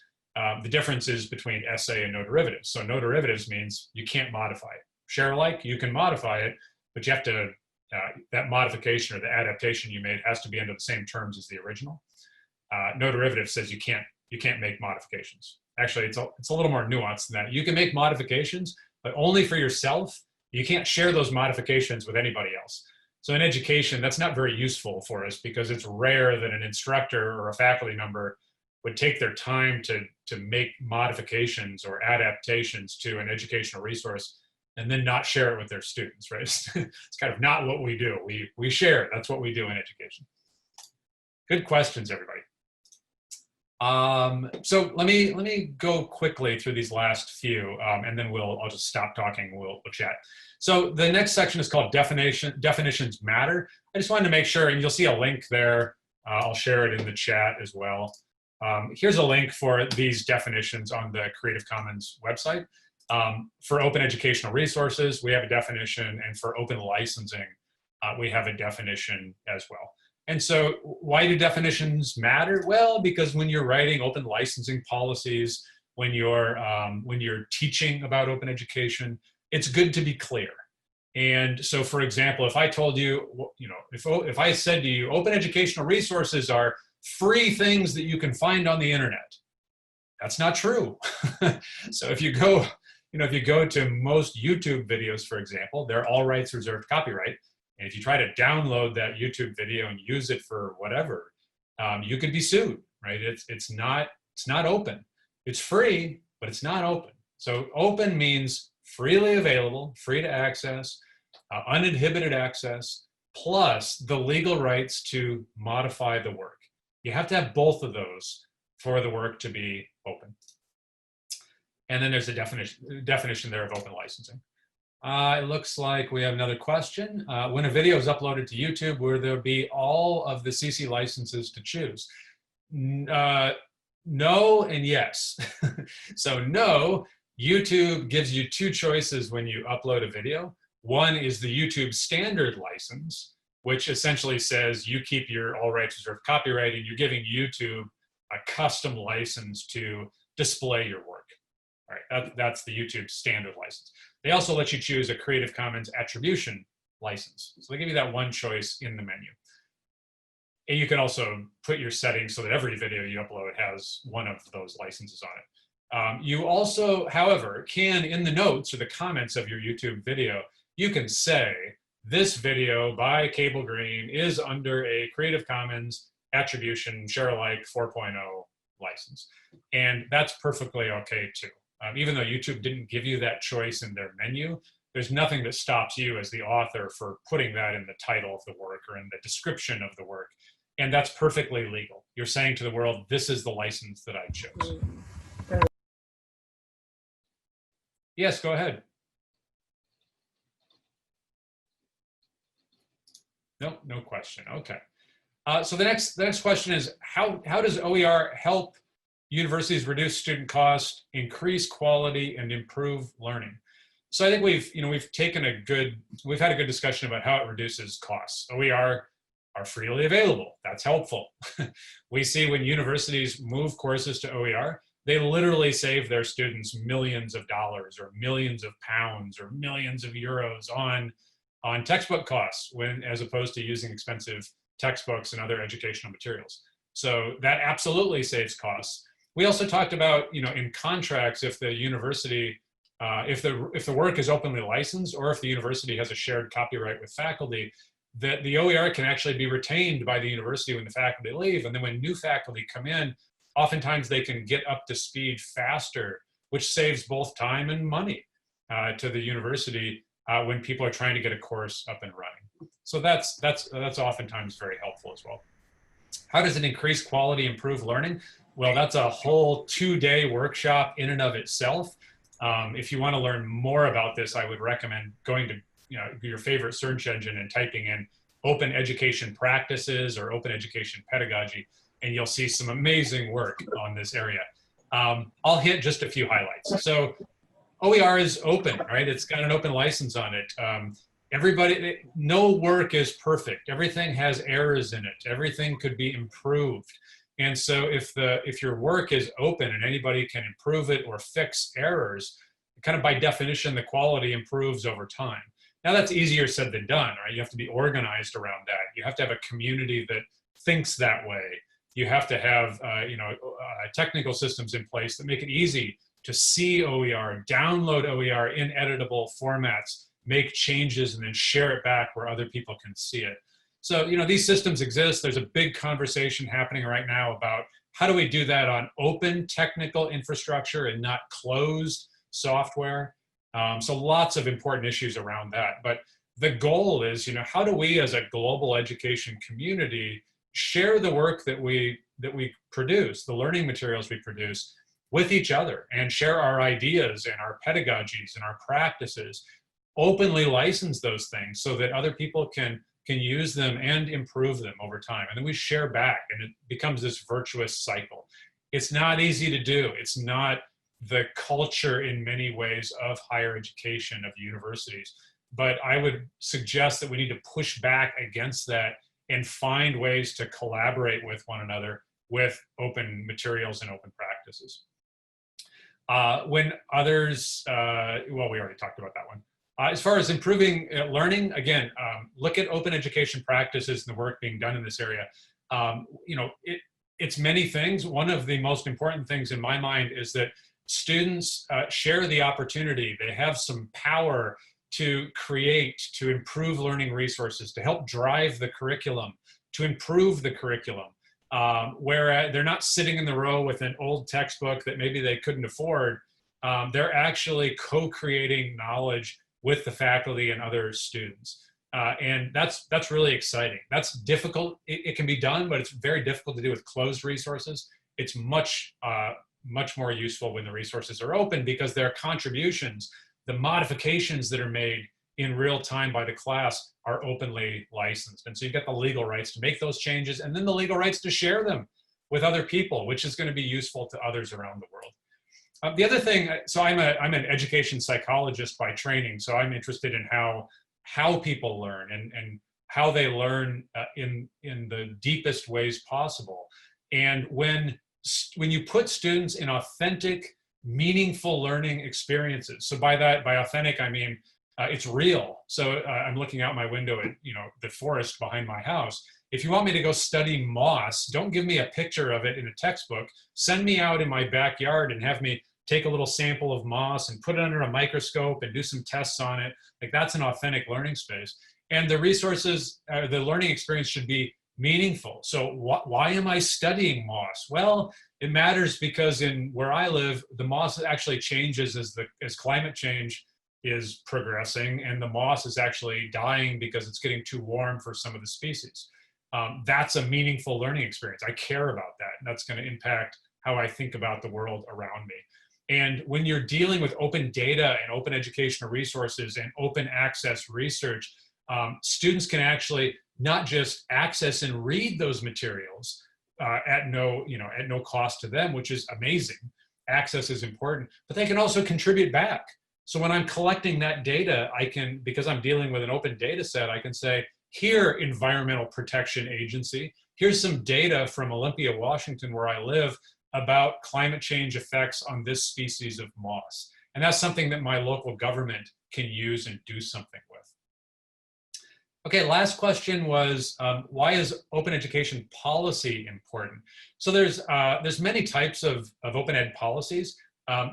the difference is between SA and no derivatives. So no derivatives means you can't modify it. Share alike, you can modify it, but you have to, that modification or the adaptation you made has to be under the same terms as the original. No derivative says you can't make modifications. Actually, it's a little more nuanced than that. You can make modifications, but only for yourself. You can't share those modifications with anybody else. So in education, that's not very useful for us because it's rare that an instructor or a faculty member would take their time to make modifications or adaptations to an educational resource and then not share it with their students, right? It's kind of not what we do. We share, that's what we do in education. Good questions, everybody. So let me go quickly through these last few, and then I'll just stop talking. We'll chat. So the next section is called definitions matter. I just wanted to make sure, and you'll see a link there. I'll share it in the chat as well. Here's a link for these definitions on the Creative Commons website. For open educational resources, we have a definition, and for open licensing, we have a definition as well. And so why do definitions matter? Well, because when you're writing open licensing policies, when you're teaching about open education, it's good to be clear. And so, for example, if I told you, if I said to you, open educational resources are free things that you can find on the internet, that's not true. So if you go, if you go to most YouTube videos, for example, they're all rights reserved copyright. And if you try to download that YouTube video and use it for whatever, you could be sued, right? It's not open. It's free, but it's not open. So open means freely available, free to access, uninhibited access, plus the legal rights to modify the work. You have to have both of those for the work to be open. And then there's a definition there of open licensing. It looks like we have another question. When a video is uploaded to YouTube, will there be all of the CC licenses to choose? No and yes. So no, YouTube gives you two choices when you upload a video. One is the YouTube standard license, which essentially says you keep your all rights reserved copyright and you're giving YouTube a custom license to display your work. All right, that's the YouTube standard license. They also let you choose a Creative Commons attribution license. So they give you that one choice in the menu. And you can also put your settings so that every video you upload has one of those licenses on it. You also, however, can, in the notes or the comments of your YouTube video, you can say, this video by Cable Green is under a Creative Commons attribution share alike 4.0 license. And that's perfectly okay too. Even though YouTube didn't give you that choice in their menu, there's nothing that stops you as the author for putting that in the title of the work or in the description of the work. And that's perfectly legal. You're saying to the world, this is the license that I chose. Yes, go ahead. No, no question. Okay. So the next question is, how does OER help universities reduce student cost, increase quality, and improve learning? So I think we've had a good discussion about how it reduces costs. OER are freely available. That's helpful. We see when universities move courses to OER, they literally save their students millions of dollars or millions of pounds or millions of euros on textbook costs as opposed to using expensive textbooks and other educational materials. So that absolutely saves costs. We also talked about, in contracts, if the university, if the work is openly licensed or if the university has a shared copyright with faculty, that the OER can actually be retained by the university when the faculty leave. And then when new faculty come in, oftentimes they can get up to speed faster, which saves both time and money to the university when people are trying to get a course up and running. So that's oftentimes very helpful as well. How does it increase quality, improve learning? Well, that's a whole 2-day workshop in and of itself. If you want to learn more about this, I would recommend going to your favorite search engine and typing in open education practices or open education pedagogy, and you'll see some amazing work on this area. I'll hit just a few highlights. So OER is open, right? It's got an open license on it. No work is perfect. Everything has errors in it. Everything could be improved. And so if your work is open and anybody can improve it or fix errors, kind of by definition, the quality improves over time. Now that's easier said than done, right? You have to be organized around that. You have to have a community that thinks that way. You have to have technical systems in place that make it easy to see OER, download OER in editable formats, make changes, and then share it back where other people can see it. So, these systems exist. There's a big conversation happening right now about how do we do that on open technical infrastructure and not closed software. So lots of important issues around that. But the goal is, how do we as a global education community share the work that we produce, the learning materials we produce, with each other, and share our ideas and our pedagogies and our practices, openly license those things so that other people can use them and improve them over time. And then we share back, and it becomes this virtuous cycle. It's not easy to do. It's not the culture in many ways of higher education, of universities. But I would suggest that we need to push back against that and find ways to collaborate with one another with open materials and open practices. When others, well, we already talked about that one. As far as improving learning, again, look at open education practices and the work being done in this area. It's many things. One of the most important things in my mind is that students share the opportunity. They have some power to create, to improve learning resources, to help drive the curriculum, to improve the curriculum, where they're not sitting in the row with an old textbook that maybe they couldn't afford. They're actually co-creating knowledge with the faculty and other students. And that's really exciting. That's difficult. It can be done, but it's very difficult to do with closed resources. It's much more useful when the resources are open, because their contributions, the modifications that are made in real time by the class, are openly licensed. And so you get the legal rights to make those changes, and then the legal rights to share them with other people, which is going to be useful to others around the world. The other thing, so I'm an education psychologist by training, so I'm interested in how people learn and how they learn in the deepest ways possible. And when you put students in authentic, meaningful learning experiences, so by authentic, I mean it's real. So I'm looking out my window at the forest behind my house. If you want me to go study moss, don't give me a picture of it in a textbook. Send me out in my backyard and have me take a little sample of moss and put it under a microscope and do some tests on it. Like, that's an authentic learning space. And the resources, the learning experience should be meaningful. So why am I studying moss? Well, it matters because where I live, the moss actually changes as climate change is progressing, and the moss is actually dying because it's getting too warm for some of the species. That's a meaningful learning experience. I care about that, and that's going to impact how I think about the world around me. And when you're dealing with open data and open educational resources and open access research, students can actually not just access and read those materials at no cost to them, which is amazing. Access is important, but they can also contribute back. So when I'm collecting that data, because I'm dealing with an open data set, I can say, here, Environmental Protection Agency, here's some data from Olympia, Washington, where I live, about climate change effects on this species of moss. And that's something that my local government can use and do something with. Okay, last question was, why is open education policy important? So there's many types of open ed policies.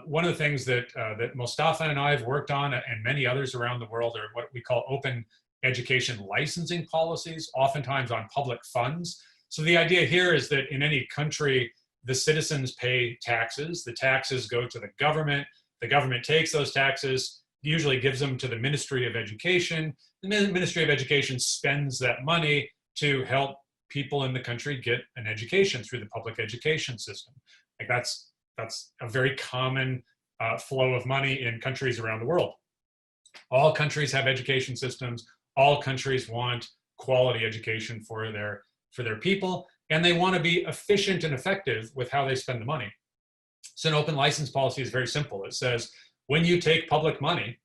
One of the things that Mostafa and I have worked on, and many others around the world, are what we call open education licensing policies, oftentimes on public funds. So the idea here is that in any country, the citizens pay taxes. The taxes go to the government takes those taxes, usually gives them to the Ministry of Education. The Ministry of Education spends that money to help people in the country get an education through the public education system. Like that's a very common flow of money in countries around the world. All countries have education systems. All countries want quality education for their people, and they want to be efficient and effective with how they spend the money. So an open license policy is very simple. It says, when you take public money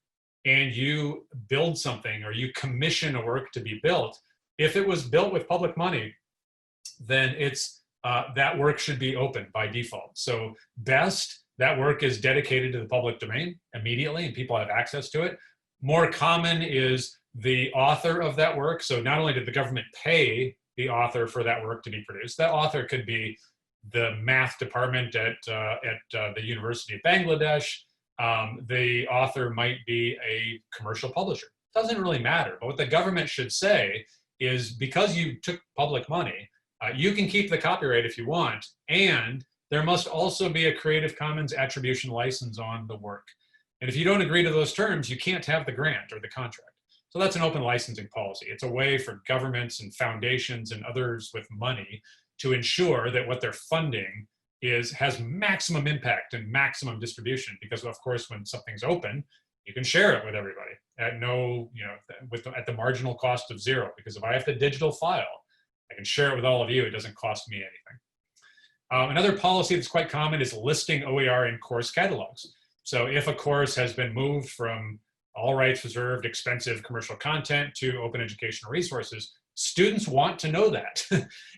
and you build something or you commission a work to be built, if it was built with public money, then that work should be open by default. So best, that work is dedicated to the public domain immediately and people have access to it. More common is the author of that work. So not only did the government pay the author for that work to be produced, that author could be the math department at the University of Bangladesh. The author might be a commercial publisher. Doesn't really matter. But what the government should say is, because you took public money, you can keep the copyright if you want, and there must also be a Creative Commons attribution license on the work. And if you don't agree to those terms, you can't have the grant or the contract. So that's an open licensing policy. It's a way for governments and foundations and others with money to ensure that what they're funding has maximum impact and maximum distribution, because of course, when something's open, you can share it with everybody at no, at the marginal cost of zero. Because if I have the digital file, I can share it with all of you. It doesn't cost me anything. Another policy that's quite common is listing OER in course catalogs. So if a course has been moved from all rights reserved, expensive commercial content to open educational resources, students want to know that.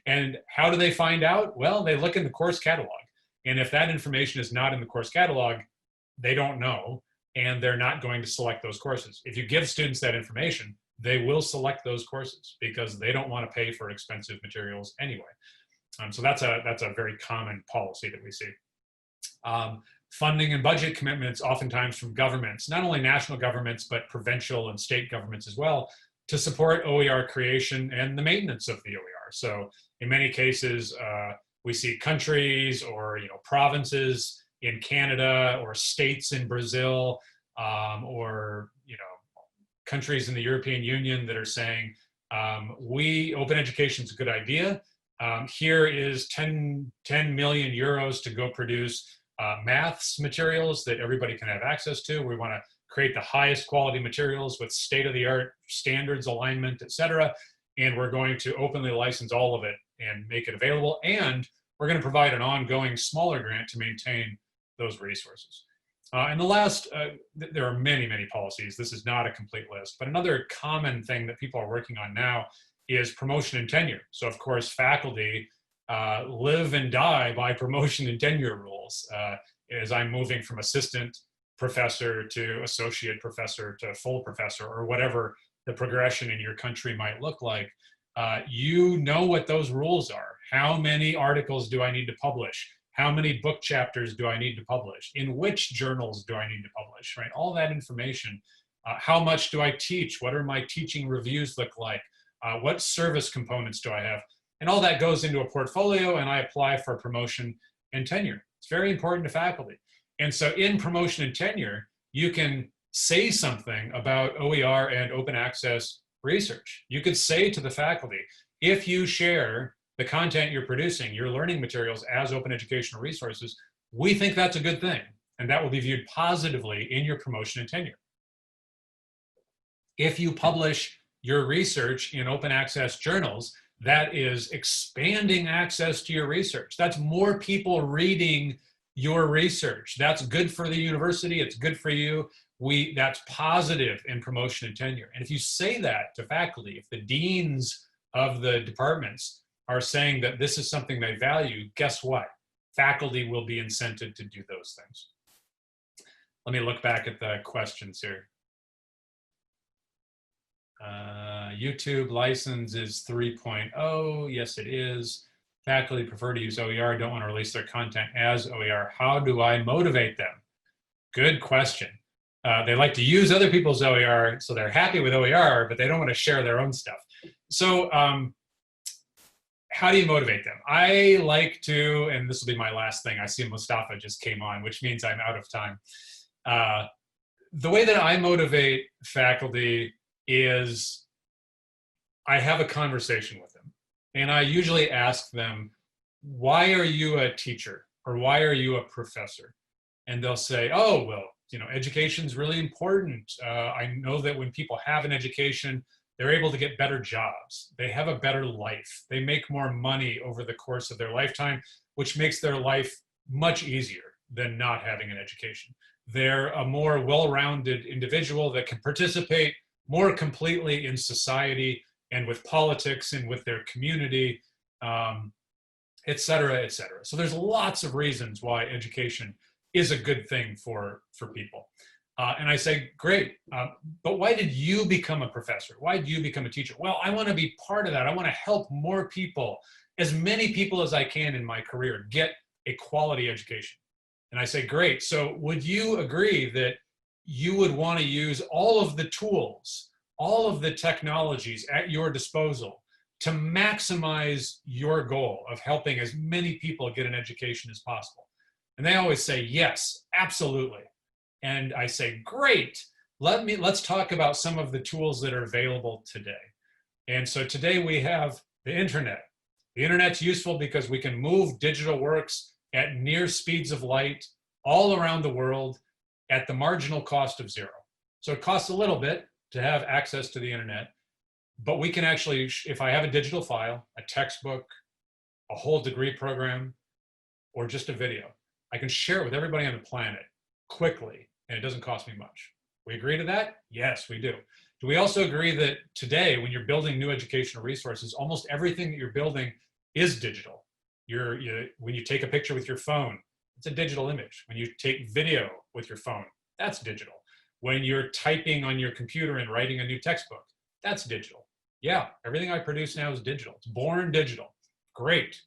And how do they find out? Well, they look in the course catalog. And if that information is not in the course catalog, they don't know, and they're not going to select those courses. If you give students that information, they will select those courses because they don't want to pay for expensive materials anyway. So that's a very common policy that we see. Funding and budget commitments, oftentimes from governments, not only national governments, but provincial and state governments as well, to support OER creation and the maintenance of the OER. So in many cases, we see countries or provinces in Canada or states in Brazil or countries in the European Union that are saying, open education is a good idea. Here is 10 million euros to go produce maths materials that everybody can have access to. We want to create the highest quality materials with state-of-the-art standards, alignment, et cetera. And we're going to openly license all of it and make it available. And we're going to provide an ongoing smaller grant to maintain those resources. And the last, there are many, many policies. This is not a complete list, but another common thing that people are working on now is promotion and tenure. So of course, faculty live and die by promotion and tenure rules. As I'm moving from assistant professor to associate professor to full professor, or whatever the progression in your country might look like, you know what those rules are. How many articles do I need to publish? How many book chapters do I need to publish? In which journals do I need to publish, right? All that information. How much do I teach? What are my teaching reviews look like? What service components do I have? And all that goes into a portfolio, and I apply for promotion and tenure. It's very important to faculty. And so in promotion and tenure, you can say something about OER and open access research. You could say to the faculty, if you share the content you're producing, your learning materials as open educational resources, we think that's a good thing. And that will be viewed positively in your promotion and tenure. If you publish your research in open access journals, that is expanding access to your research. That's more people reading your research. That's good for the university. It's good for you. That's positive in promotion and tenure. And if you say that to faculty, if the deans of the departments are saying that this is something they value, guess what? Faculty will be incented to do those things. Let me look back at the questions here. YouTube license is 3.0. Yes, it is. Faculty prefer to use OER, don't want to release their content as OER. How do I motivate them? Good question. They like to use other people's OER, so they're happy with OER, but they don't want to share their own stuff. So how do you motivate them? I like to, and this will be my last thing, I see Mustafa just came on, which means I'm out of time. The way that I motivate faculty is I have a conversation with them. And I usually ask them, why are you a teacher? Or why are you a professor? And they'll say, oh, well, you know, education is really important. I know that when people have an education, they're able to get better jobs. They have a better life. They make more money over the course of their lifetime, which makes their life much easier than not having an education. They're a more well-rounded individual that can participate more completely in society and with politics and with their community, et cetera, et cetera. So there's lots of reasons why education is a good thing for people. And I say, great, but why did you become a professor? Why did you become a teacher? Well, I want to be part of that. I want to help more people, as many people as I can in my career, get a quality education. And I say, great, so would you agree that you would want to use all of the tools, all of the technologies at your disposal to maximize your goal of helping as many people get an education as possible? And they always say, yes, absolutely. And I say, great, let's talk about some of the tools that are available today. And so today we have the internet. The internet's useful because we can move digital works at near speeds of light all around the world at the marginal cost of zero. So it costs a little bit to have access to the internet, but we can actually, if I have a digital file, a textbook, a whole degree program, or just a video, I can share it with everybody on the planet quickly, and it doesn't cost me much. We agree to that? Yes, we do. Do we also agree that today, when you're building new educational resources, almost everything that you're building is digital? When you take a picture with your phone, it's a digital image. When you take video with your phone, that's digital. When you're typing on your computer and writing a new textbook, that's digital. Yeah, everything I produce now is digital. It's born digital. Great.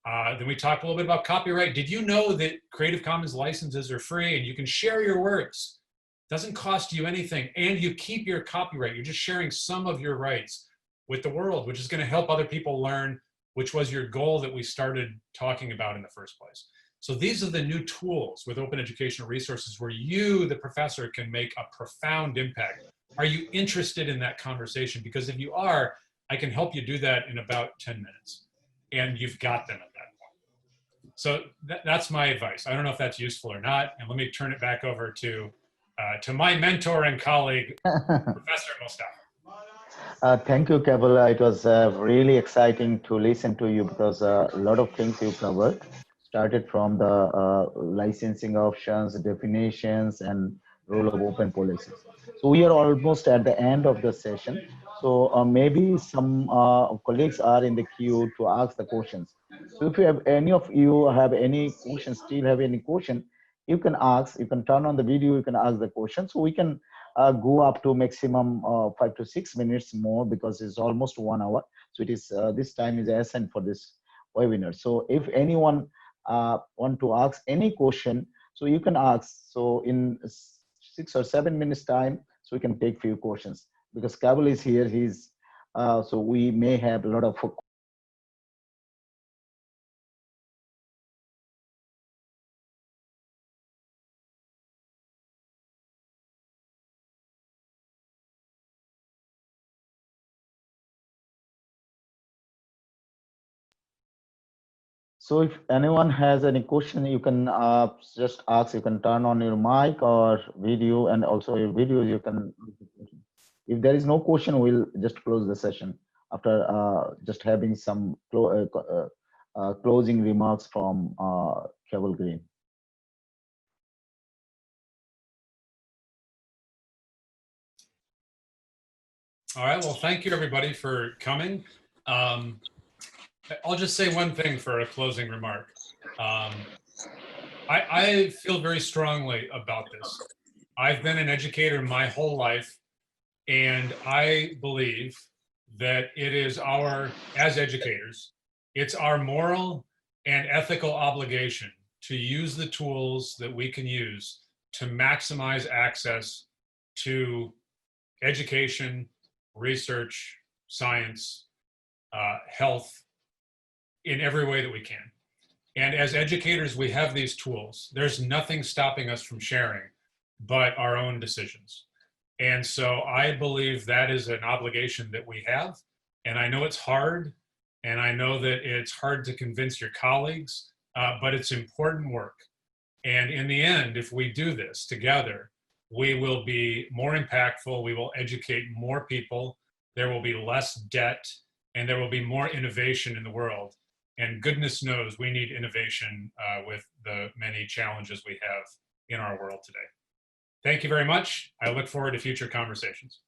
Then we talked a little bit about copyright. Did you know that Creative Commons licenses are free and you can share your works? Doesn't cost you anything, and you keep your copyright. You're just sharing some of your rights with the world, which is going to help other people learn, which was your goal that we started talking about in the first place. So these are the new tools with open educational resources where you, the professor, can make a profound impact. Are you interested in that conversation? Because if you are, I can help you do that in about 10 minutes. And you've got them at that point. So that's my advice. I don't know if that's useful or not. And let me turn it back over to my mentor and colleague, Professor Mustafa. Thank you, Keval. It was really exciting to listen to you because a lot of things you covered started from the licensing options, definitions, and role of open policies. So we are almost at the end of the session. So maybe some colleagues are in the queue to ask the questions. So if you have any of you have any questions, still have any question, you can ask, you can turn on the video, you can ask the question. So we can go up to maximum 5 to 6 minutes more because it's almost 1 hour. So it is this time is assigned for this webinar. So if anyone want to ask any question, so you can ask. So in 6 or 7 minutes time, so we can take few questions because Keval is here. He's so we may have a lot of. So if anyone has any question, you can just ask. You can turn on your mic or video, and also your video. You can. If there is no question, we'll just close the session after just having some closing remarks from Keval Green. All right, well, thank you everybody for coming. I'll just say one thing for a closing remark. I feel very strongly about this. I've been an educator my whole life, and I believe that it is as educators, it's our moral and ethical obligation to use the tools that we can use to maximize access to education, research, science, health in every way that we can. And as educators, we have these tools. There's nothing stopping us from sharing but our own decisions. And so I believe that is an obligation that we have. And I know it's hard, and I know that it's hard to convince your colleagues, but it's important work. And in the end, if we do this together, we will be more impactful, we will educate more people, there will be less debt, and there will be more innovation in the world. And goodness knows we need innovation with the many challenges we have in our world today. Thank you very much. I look forward to future conversations.